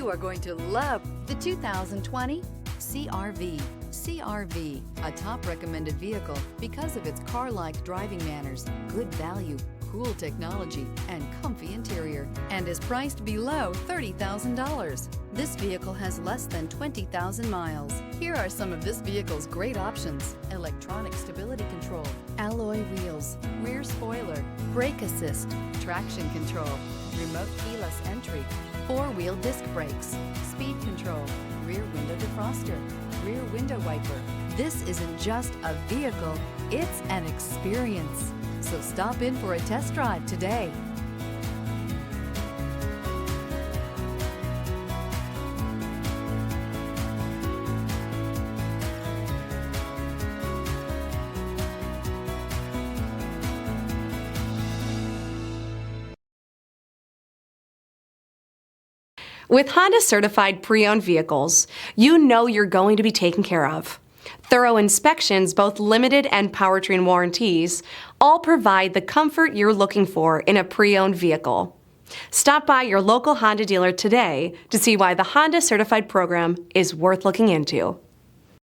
You are going to love the 2020 CR-V. CR-V, a top recommended vehicle because of its car-like driving manners, good value, cool technology, and comfy interior, and is priced below $30,000. This vehicle has less than 20,000 miles. Here are some of this vehicle's great options: electronic stability control, alloy wheels, rear spoiler, brake assist, traction control, remote keyless entry, four-wheel disc brakes, speed control, rear window defroster, rear window wiper. This isn't just a vehicle, it's an experience. So stop in for a test drive today. With Honda Certified Pre-Owned Vehicles, you know you're going to be taken care of. Thorough inspections, both limited and powertrain warranties, all provide the comfort you're looking for in a pre-owned vehicle. Stop by your local Honda dealer today to see why the Honda Certified program is worth looking into.